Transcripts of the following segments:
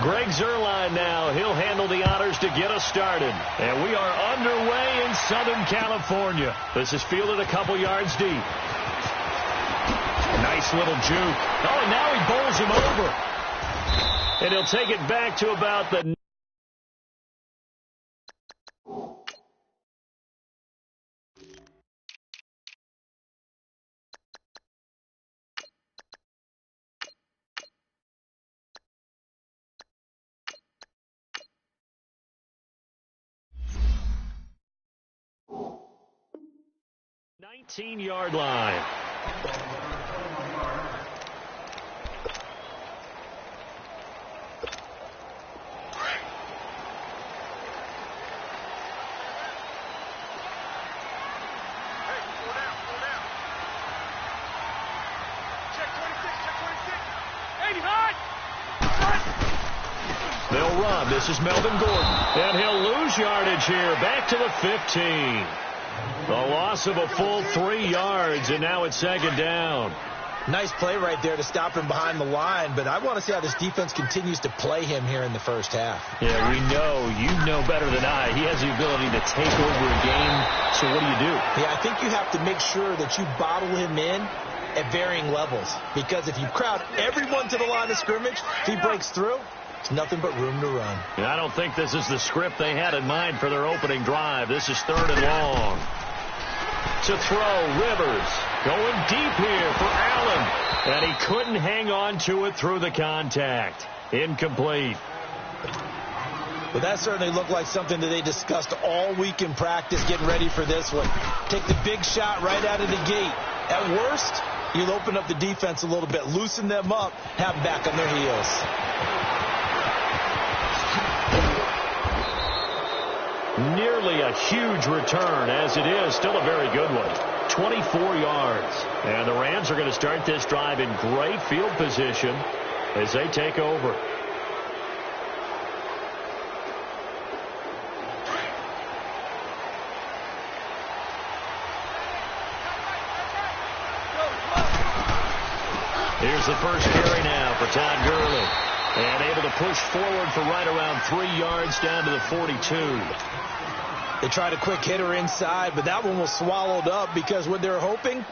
Greg Zuerlein now. He'll handle the honors to get us started. And we are underway in Southern California. This is fielded a couple yards deep. Nice little juke. Oh, and now he bowls him over. And he'll take it back to about the... ...19-yard line. They'll run. This is Melvin Gordon. And he'll lose yardage here. Back to the 15. The loss of a full 3 yards, and now it's second down. Nice play right there to stop him behind the line, but I want to see how this defense continues to play him here in the first half. Yeah, we know. You know better than I. He has the ability to take over a game, so what do you do? Yeah, I think you have to make sure that you bottle him in at varying levels, because if you crowd everyone to the line of scrimmage, if he breaks through, it's nothing but room to run. Yeah, I don't think this is the script they had in mind for their opening drive. This is 3rd and long. To throw, Rivers going deep here for Allen. And he couldn't hang on to it through the contact. Incomplete. Well, that certainly looked like something that they discussed all week in practice getting ready for this one. Take the big shot right out of the gate. At worst, you'll open up the defense a little bit, loosen them up, have them back on their heels. Nearly a huge return, as it is still a very good one. 24 yards. And the Rams are going to start this drive in great field position as they take over. Here's the first carry now for Todd Gurley. And able to push forward for right around 3 yards down to the 42. They tried a quick hitter inside, but that one was swallowed up because what they're hoping,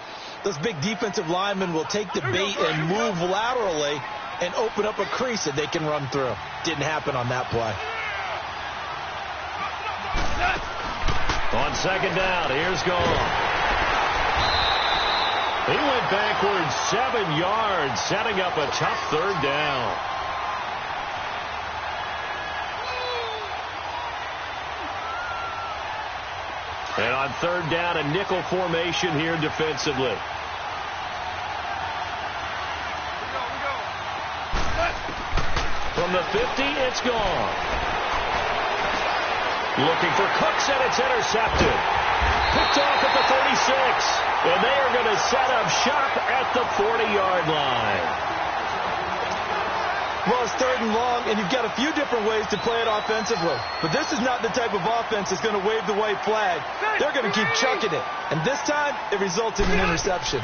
those big defensive linemen will take the bait and move laterally and open up a crease that they can run through. Didn't happen on that play. On second down, here's Gone. He went backwards 7 yards, setting up a tough 3rd down. And on 3rd down, a nickel formation here defensively. From the 50, it's Gone. Looking for Cooks, and it's intercepted. Picked off at the 36. And they are going to set up shop at the 40-yard line. Well, it's 3rd and long, and you've got a few different ways to play it offensively. But this is not the type of offense that's going to wave the white flag. They're going to keep chucking it. And this time, it results in an interception.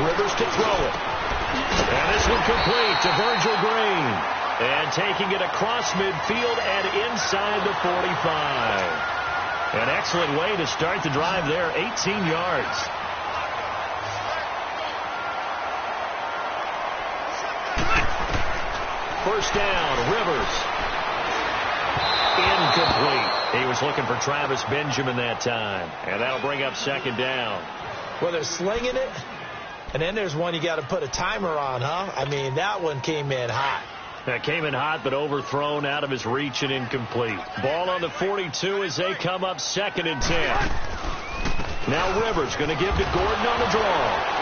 Rivers to throw it. And this one complete to Virgil Green. And taking it across midfield and inside the 45. An excellent way to start the drive there, 18 yards. First down, Rivers. Incomplete. He was looking for Travis Benjamin that time. And that'll bring up second down. Well, they're slinging it. And then there's one you got to put a timer on, huh? I mean, that one came in hot. That came in hot, but overthrown out of his reach and incomplete. Ball on the 42 as they come up 2nd and 10. Now Rivers going to give to Gordon on the draw.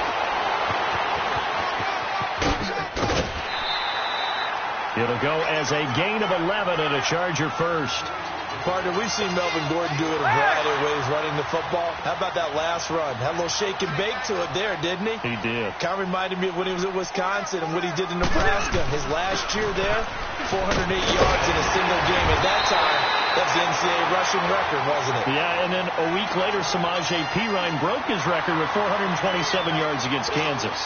It'll go as a gain of 11 and a Charger first. Partner, we've seen Melvin Gordon do it a variety of ways running the football. How about that last run? Had a little shake and bake to it there, didn't he? He did. Kind of reminded me of when he was at Wisconsin and what he did in Nebraska. His last year there, 408 yards in a single game. At that time, that's the NCAA rushing record, wasn't it? Yeah, and then a week later, Samaje Perine broke his record with 427 yards against Kansas.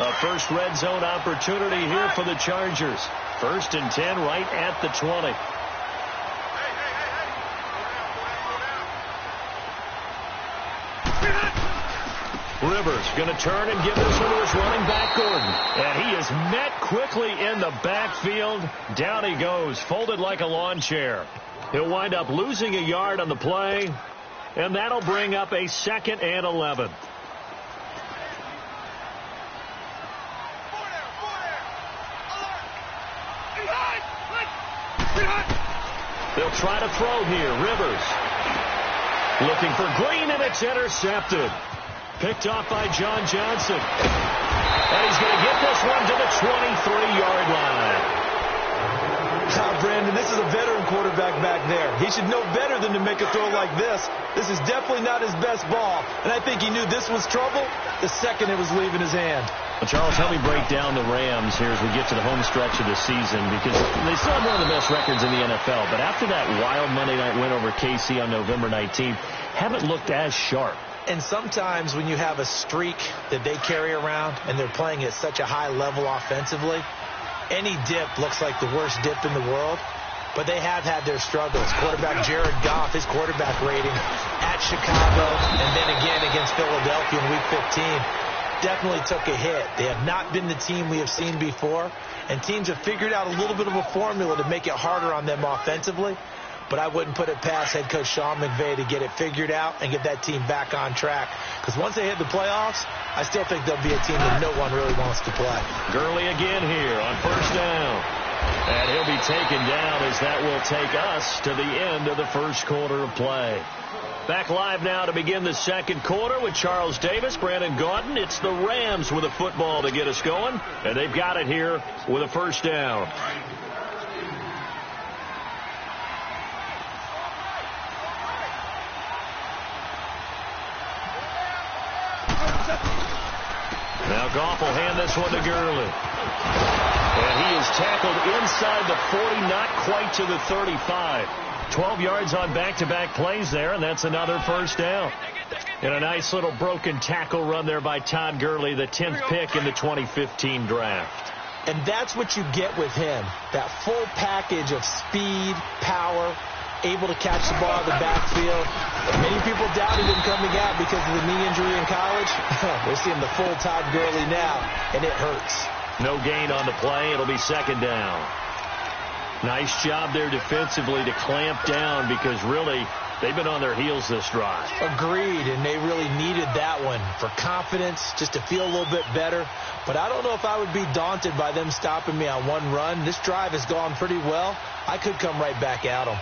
A first red zone opportunity here for the Chargers. 1st and 10 right at the 20. Rivers going to turn and give this one to his running back, Gordon. And he is met quickly in the backfield. Down he goes, folded like a lawn chair. He'll wind up losing a yard on the play, and that'll bring up a 2nd and 11. They'll try to throw here. Rivers looking for Green, and it's intercepted. Picked off by John Johnson. And he's going to get this one to the 23-yard line. Brandon, this is a veteran quarterback back there. He should know better than to make a throw like this. This is definitely not his best ball. And I think he knew this was trouble the second it was leaving his hand. Well, Charles, help me break down the Rams here as we get to the home stretch of the season, because they still have one of the best records in the NFL. But after that wild Monday night win over KC on November 19th, haven't looked as sharp. And sometimes when you have a streak that they carry around and they're playing at such a high level offensively, any dip looks like the worst dip in the world. But they have had their struggles. Quarterback Jared Goff, his quarterback rating at Chicago and then again against Philadelphia in Week 15 definitely took a hit. They have not been the team we have seen before. And teams have figured out a little bit of a formula to make it harder on them offensively. But I wouldn't put it past head coach Sean McVay to get it figured out and get that team back on track. Because once they hit the playoffs, I still think they'll be a team that no one really wants to play. Gurley again here on 1st down. And he'll be taken down as that will take us to the end of the 1st quarter of play. Back live now to begin the 2nd quarter with Charles Davis, Brandon Gaudin. It's the Rams with a football to get us going. And they've got it here with a 1st down. Now Goff will hand this one to Gurley. And he is tackled inside the 40, not quite to the 35. 12 yards on back-to-back plays there, and that's another 1st down. And a nice little broken tackle run there by Todd Gurley, the 10th pick in the 2015 draft. And that's what you get with him, that full package of speed, power, able to catch the ball in the backfield. Many people doubted him coming out because of the knee injury in college. We're seeing the full Todd Gurley now, and it hurts. No gain on the play. It'll be 2nd down. Nice job there defensively to clamp down, because really they've been on their heels this drive. Agreed, and they really needed that one for confidence, just to feel a little bit better. But I don't know if I would be daunted by them stopping me on one run. This drive has gone pretty well. I could come right back at them.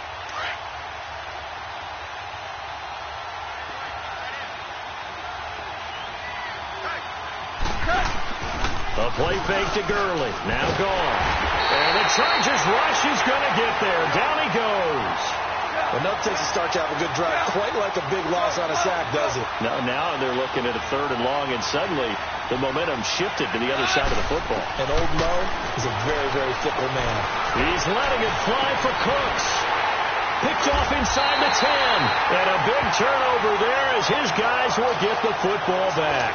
A play fake to Gurley. Now gone. And the Chargers rush is going to get there. Down he goes. Enough takes a start to have a good drive. Quite like a big loss on a sack, does it? Now they're looking at a 3rd and long, and suddenly the momentum shifted to the other side of the football. And old Mo is a very, very fickle man. He's letting it fly for Cooks. Picked off inside the 10. And a big turnover there as his guys will get the football back.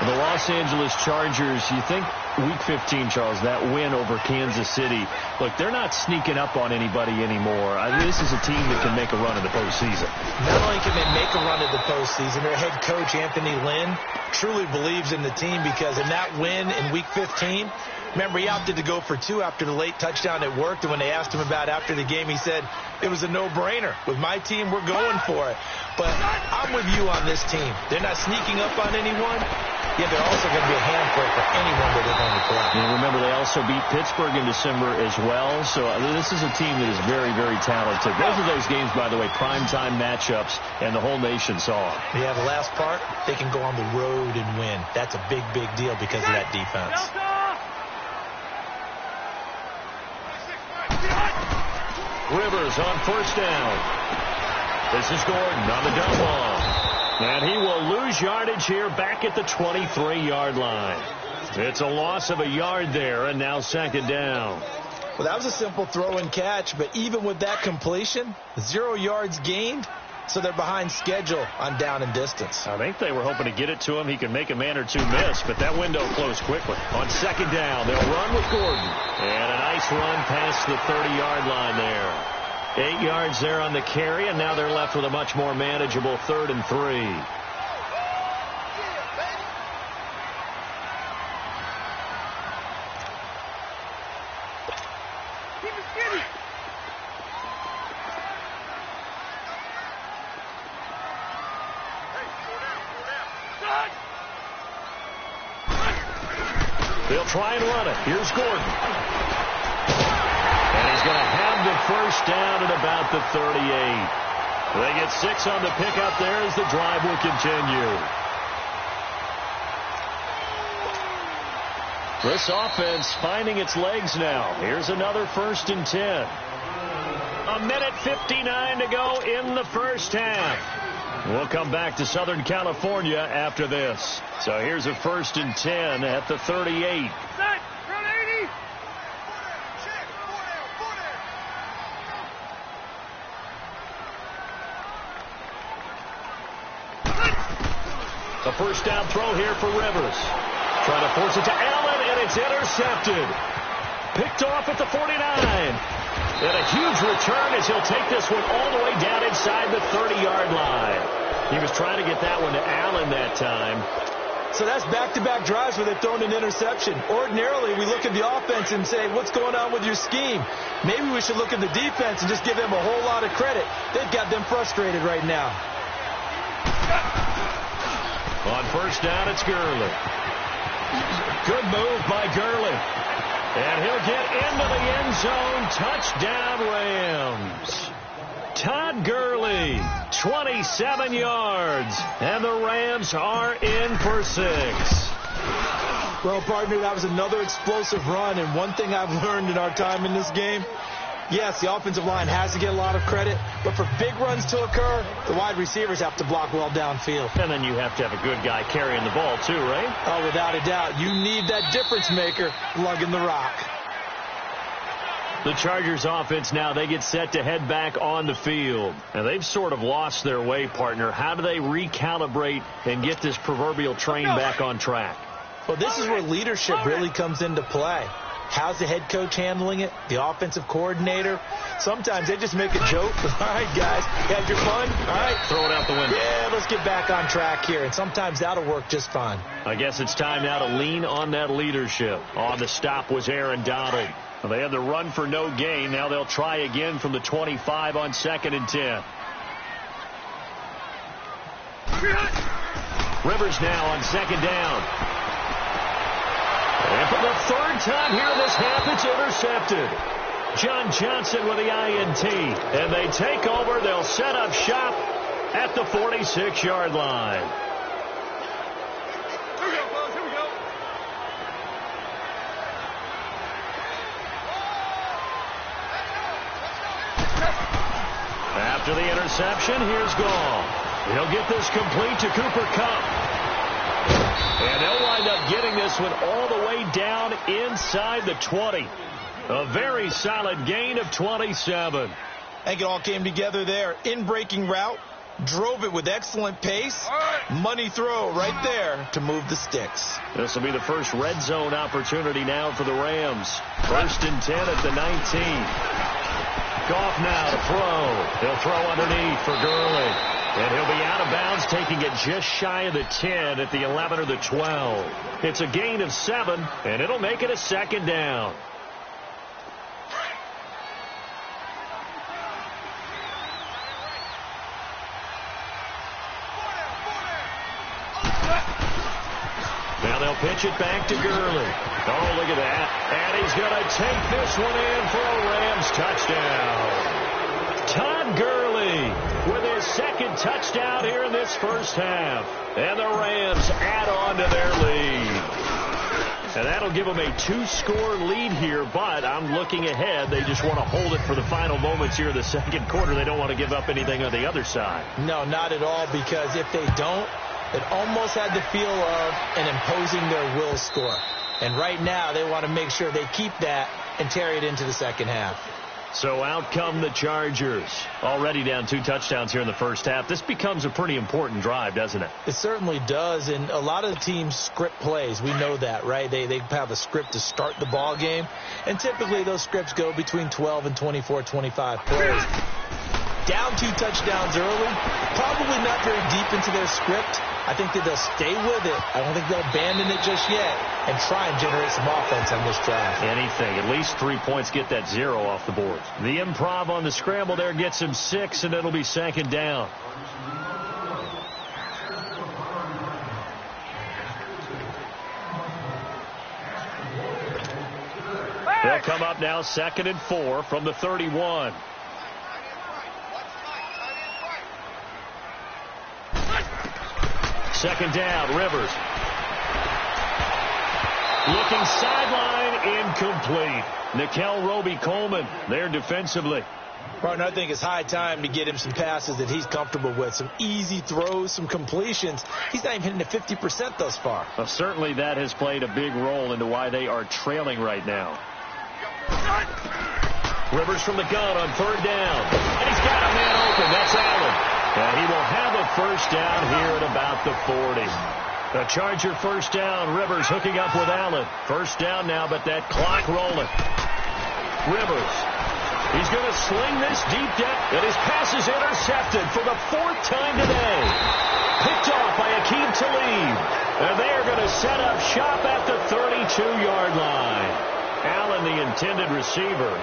The Los Angeles Chargers, you think Week 15, Charles, that win over Kansas City, look, they're not sneaking up on anybody anymore. This is a team that can make a run in the postseason. Not only can they make a run in the postseason, their head coach, Anthony Lynn, truly believes in the team, because in that win in Week 15, remember, he opted to go for 2 after the late touchdown. It worked, and when they asked him about it after the game, he said, it was a no-brainer. With my team, we're going for it. But I'm with you on this team. They're not sneaking up on anyone. Yeah, they're also going to be a handful for anyone that they're going to play. And remember, they also beat Pittsburgh in December as well. So this is a team that is very, very talented. Both of those games, by the way, primetime matchups, and the whole nation saw them. Yeah, the last part, they can go on the road and win. That's a big, big deal because of that defense. Rivers on 1st down. This is Gordon on the dump off. And he will lose yardage here back at the 23-yard line. It's a loss of a yard there, and now 2nd down. Well, that was a simple throw and catch, but even with that completion, 0 yards gained, so they're behind schedule on down and distance. I think they were hoping to get it to him. He could make a man or two miss, but that window closed quickly. On second down, they'll run with Gordon. And a nice run past the 30-yard line there. 8 yards there on the carry, and now they're left with a much more manageable 3rd and 3. They'll try and run it. Here's Gordon. And he's going to have the first down at about the 38. They get 6 on the pickup there as the drive will continue. This offense finding its legs now. Here's another 1st and 10. 1:59 to go in the first half. We'll come back to Southern California after this. So here's a 1st and 10 at the 38. A first down throw here for Rivers. Trying to force it to Allen, and it's intercepted. Picked off at the 49. And a huge return as he'll take this one all the way down inside the 30-yard line. He was trying to get that one to Allen that time. So that's back-to-back drives where they've thrown an interception. Ordinarily, we look at the offense and say, what's going on with your scheme? Maybe we should look at the defense and just give them a whole lot of credit. They've got them frustrated right now. On first down, it's Gurley. Good move by Gurley. And he'll get into the end zone. Touchdown, Rams. Todd Gurley, 27 yards. And the Rams are in for 6. Well, partner, that was another explosive run. And one thing I've learned in our time in this game, yes, the offensive line has to get a lot of credit, but for big runs to occur, the wide receivers have to block well downfield. And then you have to have a good guy carrying the ball too, right? Oh, without a doubt. You need that difference maker lugging the rock. The Chargers offense now, they get set to head back on the field. And they've sort of lost their way, partner. How do they recalibrate and get this proverbial train back on track? Well, this is where leadership really comes into play. How's the head coach handling it? The offensive coordinator? Sometimes they just make a joke. All right, guys, you had your fun? All right. Throw it out the window. Yeah, let's get back on track here. And sometimes that'll work just fine. I guess it's time now to lean on that leadership. On the stop was Aaron Donald. Well, they had the run for no gain. Now they'll try again from the 25 on 2nd and 10. Rivers now on 2nd down. And for the 3rd time here this half, it's intercepted. John Johnson with the INT. And they take over. They'll set up shop at the 46-yard line. Here we go, fellas. Here we go. After the interception, here's Gall. He'll get this complete to Cooper Kupp. And they'll wind up getting this one all the way down inside the 20. A very solid gain of 27. I think it all came together there. In-breaking route, drove it with excellent pace. Money throw right there to move the sticks. This will be the first red zone opportunity now for the Rams. 1st and 10 at the 19. Goff now to throw. He'll throw underneath for Gurley. And he'll be out of bounds, taking it just shy of the 10 at the 11 or the 12. It's a gain of 7, and it'll make it a 2nd down. Now they'll pitch it back to Gurley. Oh, look at that. And he's going to take this one in for a Rams touchdown. Todd Gurley with his 2nd touchdown here in this first half. And the Rams add on to their lead. And that'll give them a 2-score lead here, but I'm looking ahead. They just want to hold it for the final moments here in the 2nd quarter. They don't want to give up anything on the other side. No, not at all, because if they don't, it almost had the feel of an imposing their will score. And right now, they want to make sure they keep that and carry it into the 2nd half. So out come the Chargers. Already down 2 touchdowns here in the first half. This becomes a pretty important drive, doesn't it? It certainly does, and a lot of the teams script plays. We know that, right? They have a script to start the ball game, and typically those scripts go between 12 and 24, 25 plays. Down 2 touchdowns early, probably not very deep into their script. I think that they'll stay with it. I don't think they'll abandon it just yet and try and generate some offense on this drive. Anything. At least 3 points, get that 0 off the board. The improv on the scramble there gets him 6, and it'll be 2nd down. They'll come up now 2nd and 4 from the 31. Second down, Rivers. Looking sideline, incomplete. Nickel Roby-Coleman there defensively. Partner, I think it's high time to get him some passes that he's comfortable with. Some easy throws, some completions. He's not even hitting the 50% thus far. Well, certainly that has played a big role into why they are trailing right now. Rivers from the gun on 3rd down. And he's got a man open. That's Allen. And he will have a first down here at about the 40. The Charger first down. Rivers hooking up with Allen. First down now, but that clock rolling. Rivers. He's going to sling this deep down. And his pass is intercepted for the 4th time today. Picked off by Akeem Talib. And they are going to set up shop at the 32-yard line. Allen, the intended receiver.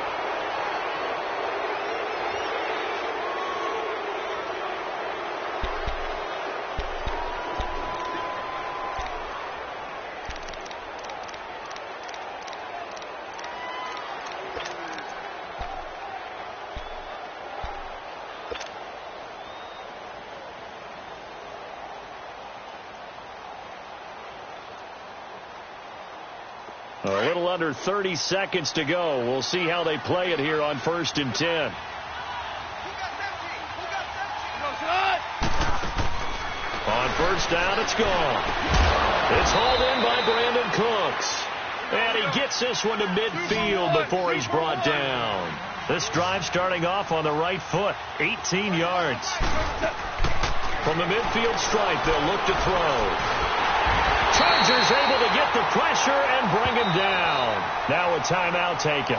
A little under 30 seconds to go. We'll see how they play it here on 1st and 10. On first down, it's gone. It's hauled in by Brandon Cooks. And he gets this one to midfield before he's brought down. This drive starting off on the right foot. 18 yards. From the midfield stripe, they'll look to throw. Chargers able to get the pressure and bring him down. Now a timeout taken.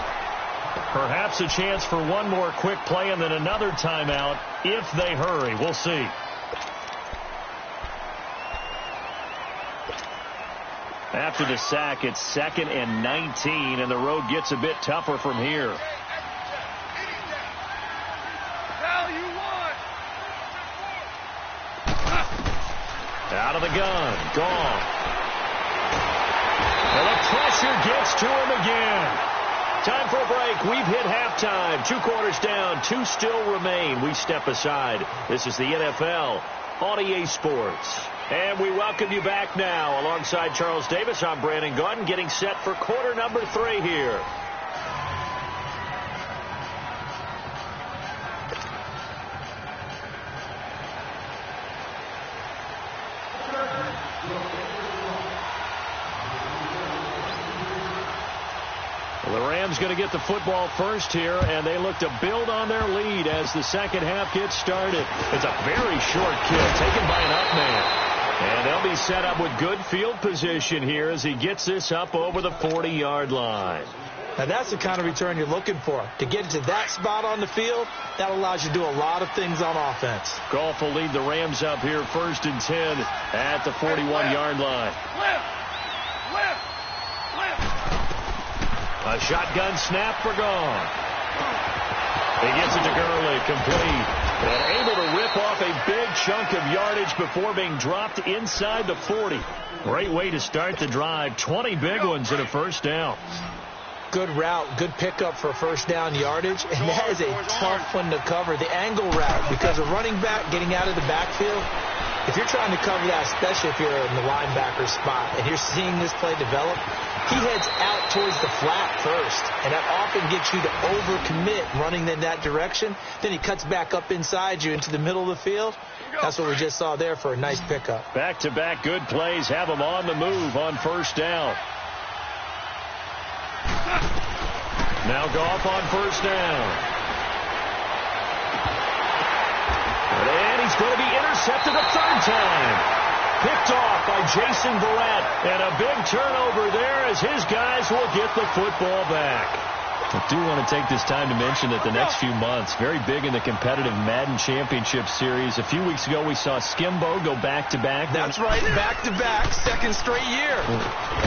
Perhaps a chance for one more quick play and then another timeout if they hurry. We'll see. After the sack, it's 2nd and 19, and the road gets a bit tougher from here. Out of the gun. Gone. And the pressure gets to him again. Time for a break. We've hit halftime. 2 quarters down. 2 still remain. We step aside. This is the NFL on EA Sports. And we welcome you back now. Alongside Charles Davis, I'm Brandon Gaudin, getting set for quarter number 3 here. The Rams going to get the football first here, and they look to build on their lead as the second half gets started. It's a very short kick taken by an up man. And they'll be set up with good field position here as he gets this up over the 40-yard line. Now that's the kind of return you're looking for. To get to that spot on the field, that allows you to do a lot of things on offense. Goff will lead the Rams up here 1st and 10 at the 41-yard line. A shotgun snap for Goff. He gets it to Gurley, complete. And able to rip off a big chunk of yardage before being dropped inside the 40. Great way to start the drive. 20 big ones and a first down. Good route, good pickup for first down yardage, and that is a tough one to cover. The angle route, because a running back getting out of the backfield, if you're trying to cover that, especially if you're in the linebacker spot, and you're seeing this play develop, he heads out towards the flat first, and that often gets you to overcommit running in that direction. Then he cuts back up inside you into the middle of the field. That's what we just saw there for a nice pickup. Back-to-back good plays have him on the move on first down. Now Goff on first down. And he's going to be intercepted a third time. Picked off by Jason Verrett. And a big turnover there as his guys will get the football back. I do want to take this time to mention that the next few months, very big in the competitive Madden Championship Series. A few weeks ago, we saw Skimbo go back-to-back. That's right, back-to-back, second straight year.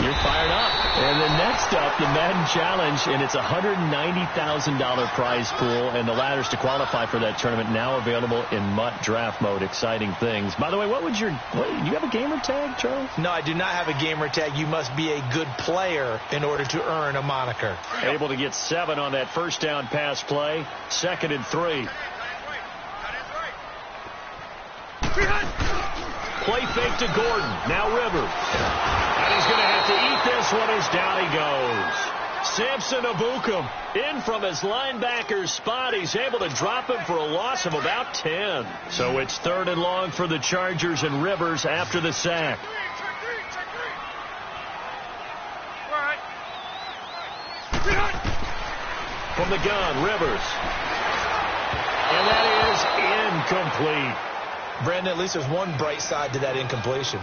You're fired up. And then next up, the Madden Challenge, and it's a $190,000 prize pool, and the ladders to qualify for that tournament now available in MUT draft mode. Exciting things. By the way, do you have a gamer tag, Charles? No, I do not have a gamer tag. You must be a good player in order to earn a moniker. Able to get 7 on that first down pass play. 2nd and 3. Play fake to Gordon. Now Rivers. And he's going to have to eat this one as down he goes. Samson Abukum in from his linebacker's spot. He's able to drop him for a loss of about 10. So it's 3rd and long for the Chargers and Rivers after the sack. From the gun, Rivers. And that is incomplete. Brandon, at least there's one bright side to that incompletion.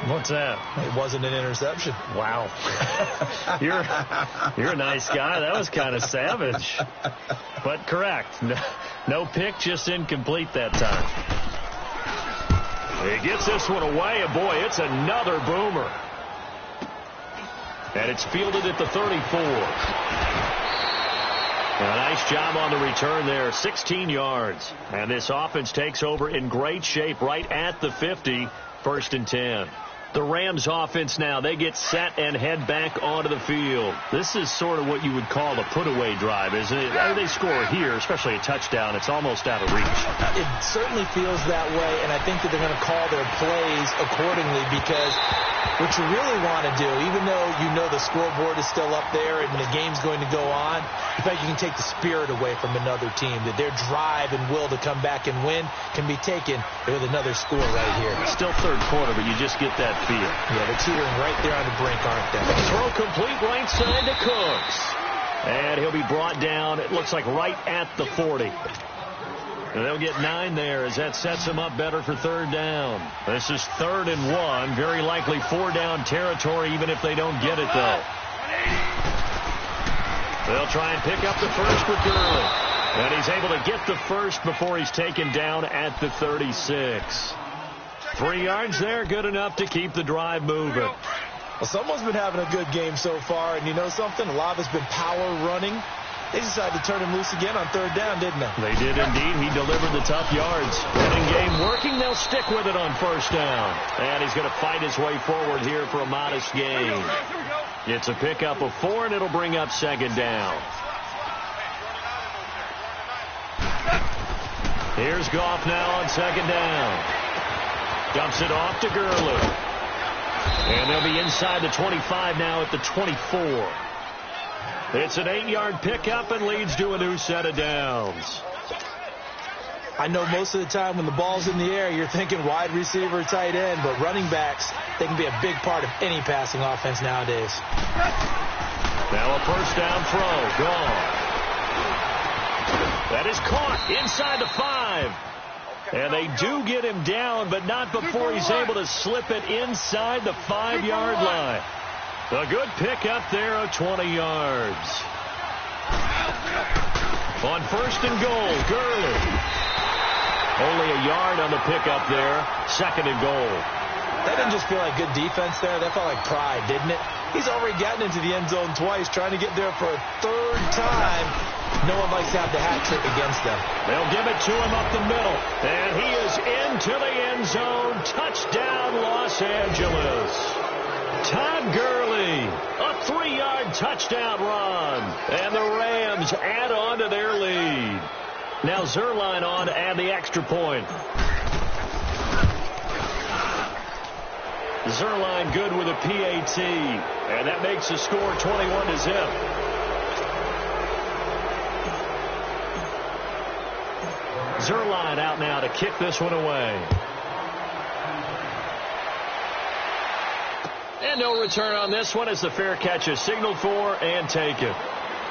What's that? It wasn't an interception. Wow. You're a nice guy. That was kind of savage. But correct. No pick, just incomplete that time. He gets this one away, and boy, it's another boomer. And it's fielded at the 34. A nice job on the return there, 16 yards. And this offense takes over in great shape right at the 50, 1st and 10. The Rams offense now, they get set and head back onto the field. This is sort of what you would call a put-away drive, isn't it? They score here, especially a touchdown. It's almost out of reach. It certainly feels that way, and I think that they're going to call their plays accordingly because what you really want to do, even though you know the scoreboard is still up there and the game's going to go on, in fact, you can take the spirit away from another team, that their drive and will to come back and win can be taken with another score right here. Still 3rd quarter, but you just get that feel. Yeah, they're teetering right there on the brink, aren't they? Throw complete right side to Cooks. And he'll be brought down, it looks like, right at the 40. And they'll get 9 there as that sets them up better for 3rd down. This is 3rd and 1. Very likely 4-down territory, even if they don't get it, though. They'll try and pick up the first with Gurley. And he's able to get the first before he's taken down at the 36. 3 yards there, good enough to keep the drive moving. Well, someone's been having a good game so far, and you know something? A lot of it's been power running. They decided to turn him loose again on 3rd down, didn't they? They did indeed. He delivered the tough yards. Running game working. They'll stick with it on 1st down. And he's going to fight his way forward here for a modest gain. It's a pickup of 4, and it'll bring up 2nd down. Here's Goff now on 2nd down. Dumps it off to Gurley. And they'll be inside the 25 now at the 24. It's an 8-yard pickup and leads to a new set of downs. I know most of the time when the ball's in the air, you're thinking wide receiver, tight end, but running backs, they can be a big part of any passing offense nowadays. Now a 1st down throw. Gone. That is caught inside the 5. And they do get him down, but not before he's able to slip it inside the 5-yard line. A good pickup there of 20 yards. On 1st and goal, Gurley. Only a yard on the pickup there. 2nd and goal. That didn't just feel like good defense there. That felt like pride, didn't it? He's already gotten into the end zone twice, trying to get there for a 3rd time. No one likes to have the hat trick against them. They'll give it to him up the middle. And he is into the end zone. Touchdown, Los Angeles. Todd Gurley, a 3-yard touchdown run. And the Rams add on to their lead. Now Zerline on to add the extra point. Zerline good with a PAT. And that makes the score 21-0. Zerline out now to kick this one away. And no return on this one as the fair catch is signaled for and taken.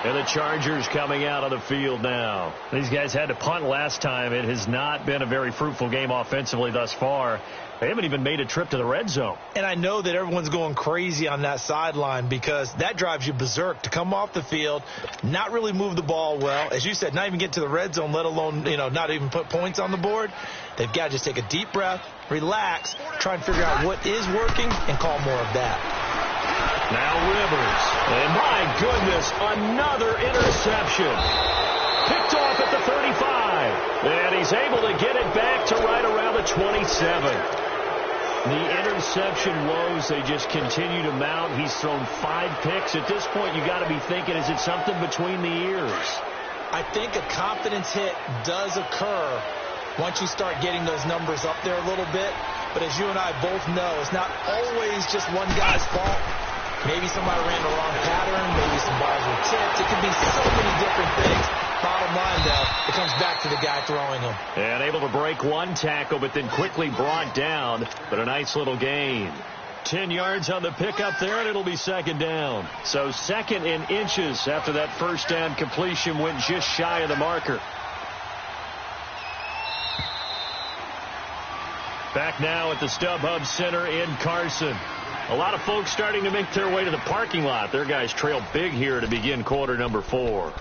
And the Chargers coming out on the field now. These guys had to punt last time. It has not been a very fruitful game offensively thus far. They haven't even made a trip to the red zone. And I know that everyone's going crazy on that sideline because that drives you berserk to come off the field, not really move the ball well. As you said, not even get to the red zone, let alone, not even put points on the board. They've got to just take a deep breath, relax, try and figure out what is working, and call more of that. Now Rivers. And my goodness, another interception. Picked off at the 35. And he's able to get it back to right around the 27. The interception woes, they just continue to mount. He's thrown 5 picks. At this point, you got to be thinking, is it something between the ears? I think a confidence hit does occur once you start getting those numbers up there a little bit. But as you and I both know, it's not always just one guy's fault. Maybe somebody ran the wrong pattern. Maybe some balls were tipped. It could be so many different things. Bottom line, though, it comes back to the guy throwing them. And able to break one tackle, but then quickly brought down. But a nice little gain. 10 yards on the pickup there, and it'll be second down. So second in inches after that first down completion went just shy of the marker. Back now at the StubHub Center in Carson. A lot of folks starting to make their way to the parking lot. Their guys trail big here to begin quarter number 4.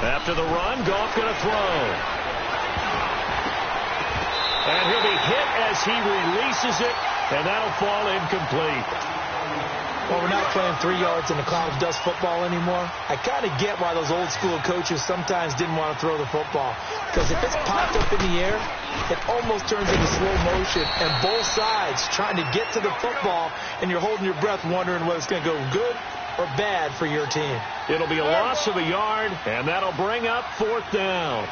After the run, Goff going to throw. And he'll be hit as he releases it, and that'll fall incomplete. Well, we're not playing 3 yards in a cloud of dust football anymore. I kind of get why those old school coaches sometimes didn't want to throw the football. Because if it's popped up in the air, it almost turns into slow motion. And both sides trying to get to the football, and you're holding your breath wondering whether it's going to go good or bad for your team. It'll be a loss of a yard, and that'll bring up 4th down.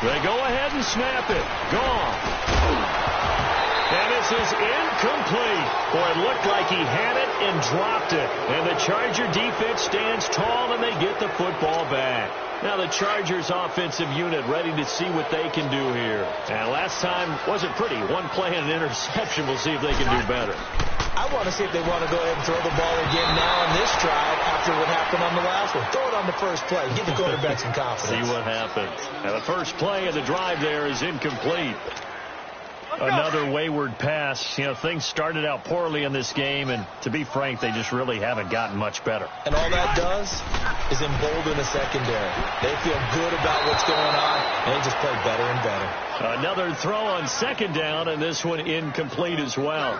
They go ahead and snap it. Gone. And this is incomplete. Boy, it looked like he had it and dropped it. And the Charger defense stands tall, and they get the football back. Now the Chargers offensive unit ready to see what they can do here. And last time wasn't pretty. One play and an interception. We'll see if they can do better. I want to see if they want to go ahead and throw the ball again now on this drive after what happened on the last one. Throw it on the first play. Give the quarterback some confidence. See what happens. Now the first play of the drive there is incomplete. Another wayward pass. Things started out poorly in this game, and to be frank, they just really haven't gotten much better. And all that does is embolden the secondary. They feel good about what's going on, and they just play better and better. Another throw on second down, and this one incomplete as well.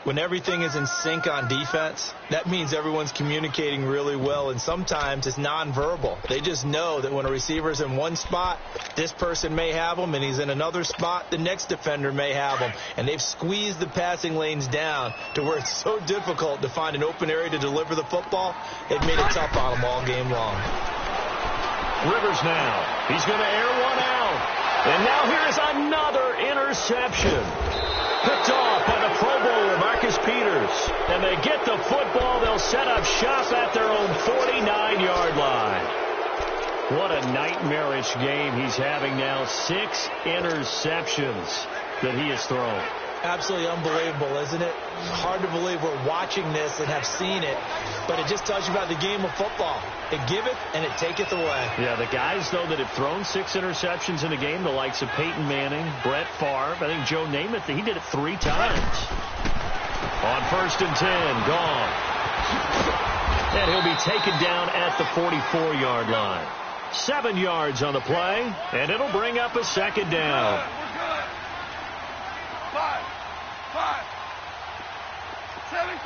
When everything is in sync on defense, that means everyone's communicating really well, and sometimes it's nonverbal. They just know that when a receiver's in one spot, this person may have him, and he's in another spot, the next defender may have him. And they've squeezed the passing lanes down to where it's so difficult to find an open area to deliver the football. They've made it tough on them all game long. Rivers now. He's going to air one out. And now here's another interception. Picked off by the Pro Bowler, Marcus Peters. And they get the football. They'll set up shop at their own 49-yard line. What a nightmarish game he's having now. 6 interceptions that he has thrown. Absolutely unbelievable, isn't it? Hard to believe we're watching this and have seen it, but it just tells you about the game of football. It giveth and it taketh away. Yeah, the guys, though, that have thrown 6 interceptions in a game, the likes of Peyton Manning, Brett Favre, I think Joe Namath, he did it 3 times. On 1st and 10, gone. And he'll be taken down at the 44-yard line. 7 yards on the play, and it'll bring up a second down. Five. 17.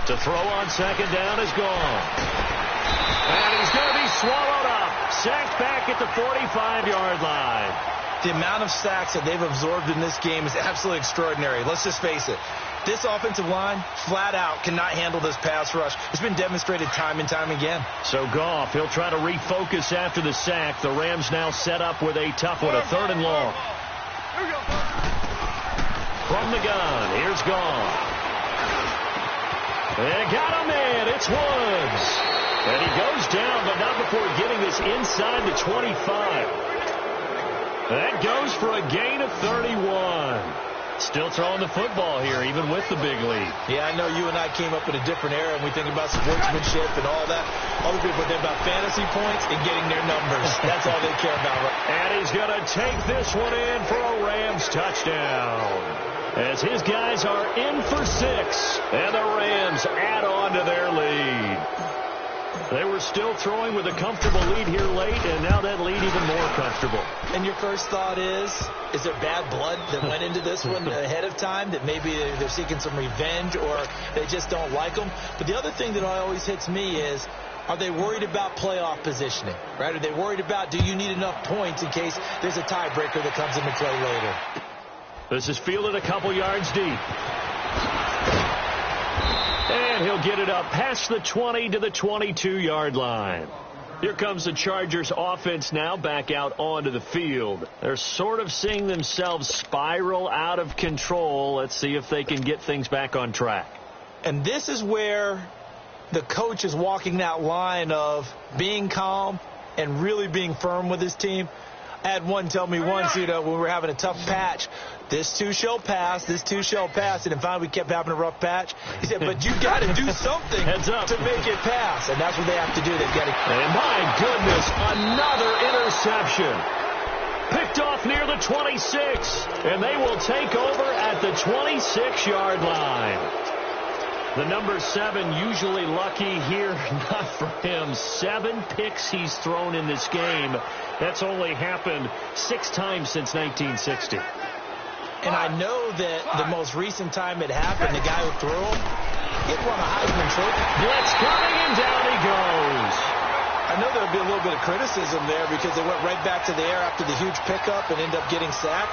To throw on second down is gone. And he's going to be swallowed up. Sacked back at the 45-yard line. The amount of sacks that they've absorbed in this game is absolutely extraordinary. Let's just face it. This offensive line, flat out, cannot handle this pass rush. It's been demonstrated time and time again. So Goff, he'll try to refocus after the sack. The Rams now set up with a tough one, a 3rd and long. From the gun, here's Goff. And got a man, it's Woods. And he goes down, but not before getting this inside the 25. That goes for a gain of 31. Still throwing the football here, even with the big lead. Yeah, I know you and I came up in a different era, and we think about sportsmanship and all that. Other people think about fantasy points and getting their numbers. That's all they care about. And he's going to take this one in for a Rams touchdown. As his guys are in for 6, and the Rams add on to their lead. They were still throwing with a comfortable lead here late, and now that lead even more comfortable. And your first thought is there bad blood that went into this one ahead of time, that maybe they're seeking some revenge or they just don't like them? But the other thing that always hits me is, are they worried about playoff positioning, right? Are they worried about, do you need enough points in case there's a tiebreaker that comes into play later? This is fielded a couple yards deep. And he'll get it up past the 20 to the 22-yard line. Here comes the Chargers offense now back out onto the field. They're sort of seeing themselves spiral out of control. Let's see if they can get things back on track. And this is where the coach is walking that line of being calm and really being firm with his team. I had one tell me once, when we were having a tough patch, this too shall pass, this too shall pass. And then finally we kept having a rough patch. He said, but you got to do something to make it pass. And that's what they have to do. They've got to. And my goodness, another interception. Picked off near the 26. And they will take over at the 26-yard line. The number 7 usually lucky here, not for him. 7 picks he's thrown in this game. That's only happened 6 times since 1960. And I know that the most recent time it happened, the guy who threw him, he had won a Heisman Trophy. Blitz coming, and down he goes. I know there would be a little bit of criticism there because they went right back to the air after the huge pickup and end up getting sacked.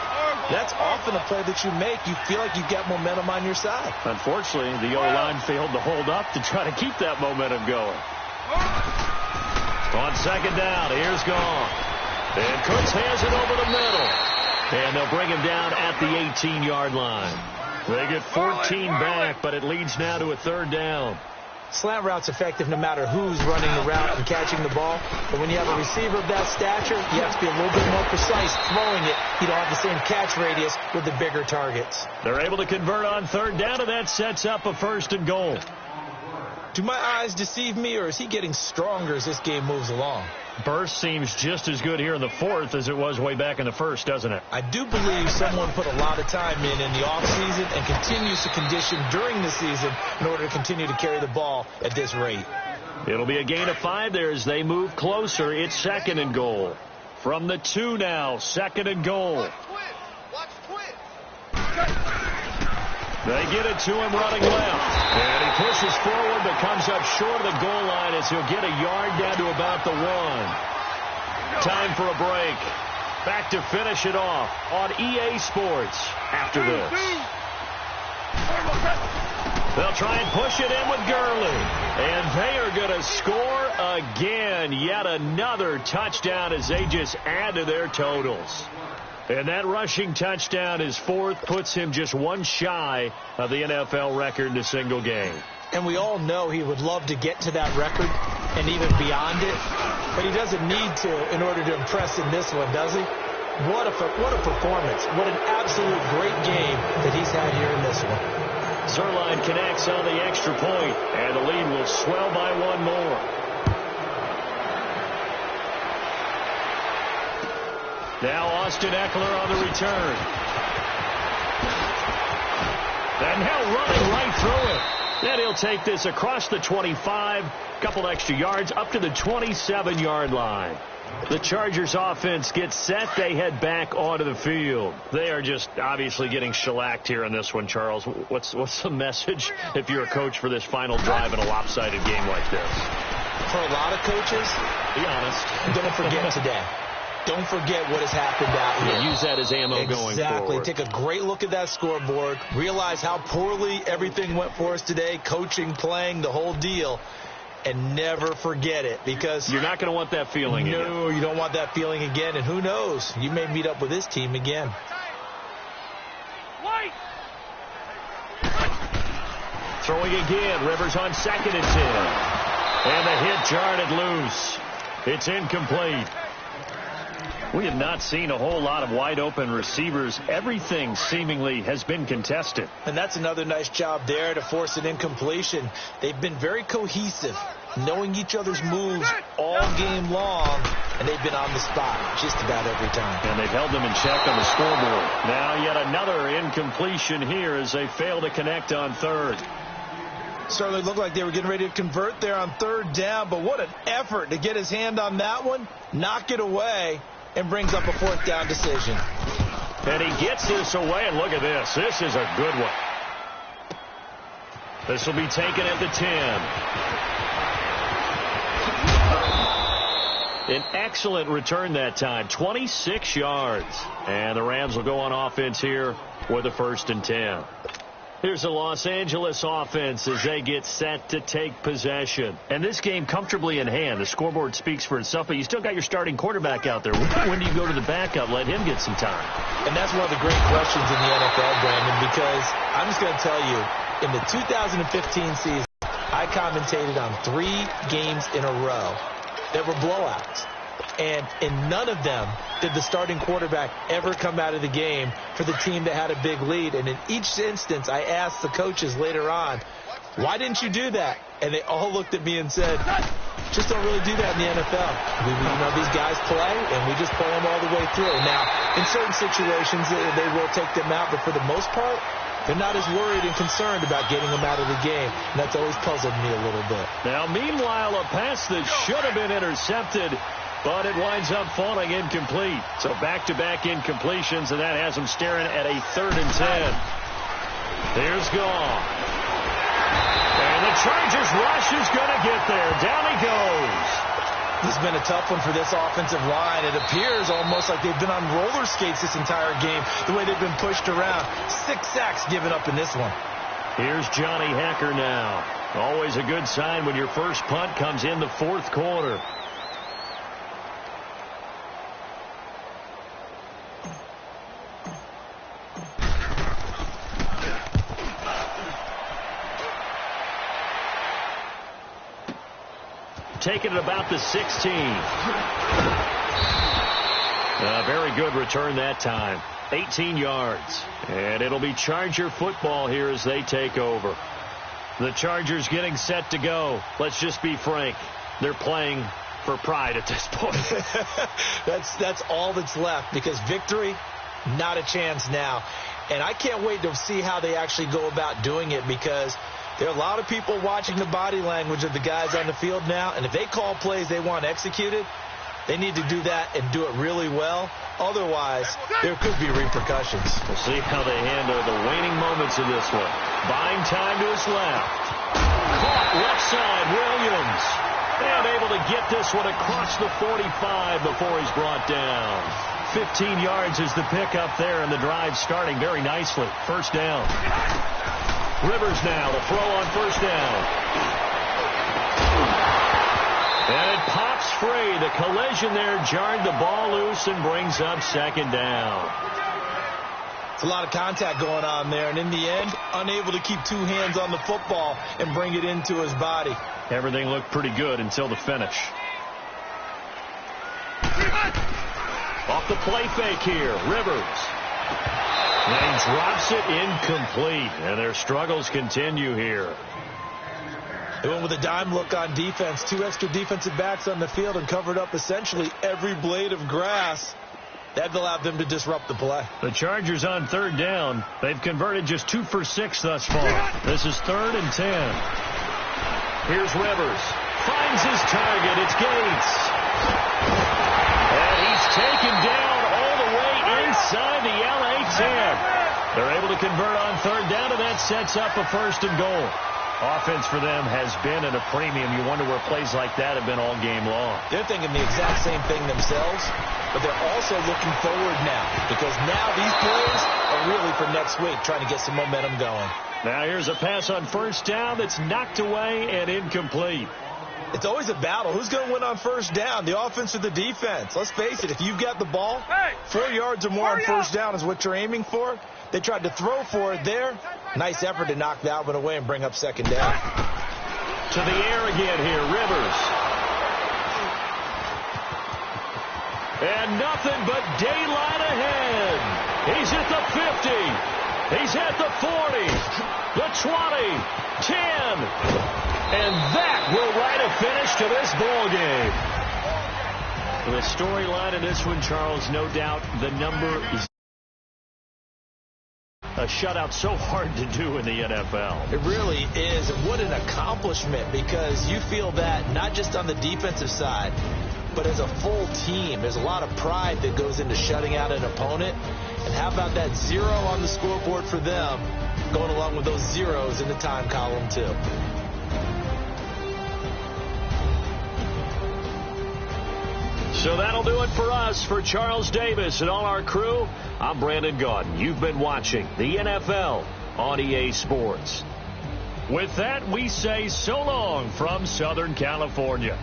That's often a play that you make. You feel like you've got momentum on your side. Unfortunately, the O-line failed to hold up to try to keep that momentum going. On second down, here's Goff. And Cooks has it over the middle. And they'll bring him down at the 18-yard line. They get 14 back, but it leads now to a 3rd down. Slant route's effective no matter who's running the route and catching the ball. But when you have a receiver of that stature, you have to be a little bit more precise throwing it. You don't have the same catch radius with the bigger targets. They're able to convert on 3rd down, and that sets up a 1st and goal. Do my eyes deceive me, or is he getting stronger as this game moves along? Burst seems just as good here in the 4th as it was way back in the 1st, doesn't it? I do believe someone put a lot of time in the offseason and continues to condition during the season in order to continue to carry the ball at this rate. It'll be a gain of 5 there as they move closer. It's 2nd and goal. From the 2 now, 2nd and goal. Watch twin. They get it to him running left. And he pushes forward but comes up short of the goal line as he'll get a yard down to about the 1. Time for a break. Back to finish it off on EA Sports after this. They'll try and push it in with Gurley. And they are going to score again. Yet another touchdown as they just add to their totals. And that rushing touchdown, his 4th, puts him just 1 shy of the NFL record in a single game. And we all know he would love to get to that record and even beyond it. But he doesn't need to in order to impress in this one, does he? What a performance. What an absolute great game that he's had here in this one. Zerline connects on the extra point, and the lead will swell by 1 more. Now Austin Eckler on the return. And now running right through it. Then he'll take this across the 25, couple extra yards, up to the 27-yard line. The Chargers offense gets set. They head back onto the field. They are just obviously getting shellacked here in this one, Charles. What's the message if you're a coach for this final drive in a lopsided game like this? For a lot of coaches, be honest, don't forget today. don't forget what has happened out here. Yeah, use that as ammo going forward. Exactly. Take a great look at that scoreboard. Realize how poorly everything went for us today, coaching, playing, the whole deal. And never forget it, because you're not going to want that feeling again. No, you don't want that feeling again. And who knows? You may meet up with this team again. Throwing again. Rivers on 2nd and 10. And the hit jarred it loose. It's incomplete. We have not seen a whole lot of wide-open receivers. Everything seemingly has been contested. And that's another nice job there to force an incompletion. They've been very cohesive, knowing each other's moves all game long, and they've been on the spot just about every time. And they've held them in check on the scoreboard. Now yet another incompletion here as they fail to connect on 3rd. Certainly looked like they were getting ready to convert there on 3rd down, but what an effort to get his hand on that one, knock it away, and brings up a 4th down decision. And he gets this away, and look at this. This is a good one. This will be taken at the 10. An excellent return that time, 26 yards. And the Rams will go on offense here with a 1st and 10. Here's the Los Angeles offense as they get set to take possession. And this game comfortably in hand. The scoreboard speaks for itself, but you still got your starting quarterback out there. When do you go to the backup? Let him get some time. And that's one of the great questions in the NFL, Brandon, because I'm just going to tell you, in the 2015 season, I commentated on 3 games in a row that were blowouts. And in none of them did the starting quarterback ever come out of the game for the team that had a big lead. And in each instance, I asked the coaches later on, why didn't you do that? And they all looked at me and said, just don't really do that in the NFL. These guys play, and we just play them all the way through. Now, in certain situations, they will take them out, but for the most part, they're not as worried and concerned about getting them out of the game. And that's always puzzled me a little bit. Now, meanwhile, a pass that should have been intercepted, but it winds up falling incomplete. So back-to-back incompletions, and that has them staring at a 3rd and 10. Here's Gall. And the Chargers rush is going to get there. Down he goes. This has been a tough one for this offensive line. It appears almost like they've been on roller skates this entire game, the way they've been pushed around. 6 sacks given up in this one. Here's Johnny Hacker now. Always a good sign when your first punt comes in the 4th quarter. Taking it about the 16. A very good return that time. 18 yards. And it'll be Charger football here as they take over. The Chargers getting set to go. Let's just be frank. They're playing for pride at this point. That's all that's left, because victory, not a chance now. And I can't wait to see how they actually go about doing it, because there are a lot of people watching the body language of the guys on the field now, and if they call plays they want executed, they need to do that and do it really well. Otherwise, there could be repercussions. We'll see how they handle the waning moments of this one. Buying time to his left. Caught left side, Williams. And able to get this one across the 45 before he's brought down. 15 yards is the pickup there, and the drive starting very nicely. 1st down. Rivers now to throw on 1st down. And it pops free. The collision there jarred the ball loose and brings up 2nd down. It's a lot of contact going on there, and in the end, unable to keep 2 hands on the football and bring it into his body. Everything looked pretty good until the finish. Off the play fake here, Rivers. And he drops it incomplete, and their struggles continue here. They went with a dime look on defense. 2 extra defensive backs on the field and covered up essentially every blade of grass. That allowed them to disrupt the play. The Chargers on 3rd down. They've converted just 2 for 6 thus far. This is 3rd and 10. Here's Rivers. Finds his target. It's Gates. And he's taken down all the way inside the LA 10. They're able to convert on 3rd down, and that sets up a 1st and goal. Offense for them has been at a premium. You wonder where plays like that have been all game long. They're thinking the exact same thing themselves, but they're also looking forward now because now these plays are really for next week, trying to get some momentum going. Now here's a pass on first down that's knocked away and incomplete. It's always a battle. Who's going to win on first down, the offense or the defense? Let's face it, if you've got the ball, 4 yards or more on first down is what you're aiming for. They tried to throw for it there. Nice effort to knock that one away and bring up second down. To the air again here, Rivers. And nothing but daylight ahead. He's at the 50. He's at the 40. The 20. 10. And that will write a finish to this ball game. The storyline in this one, Charles, no doubt the number is a shutout so hard to do in the NFL. It really is. And what an accomplishment, because you feel that not just on the defensive side, but as a full team. There's a lot of pride that goes into shutting out an opponent. And how about that 0 on the scoreboard for them, going along with those zeros in the time column too. So that'll do it for us. For Charles Davis and all our crew, I'm Brandon Gaudin. You've been watching the NFL on EA Sports. With that, we say so long from Southern California.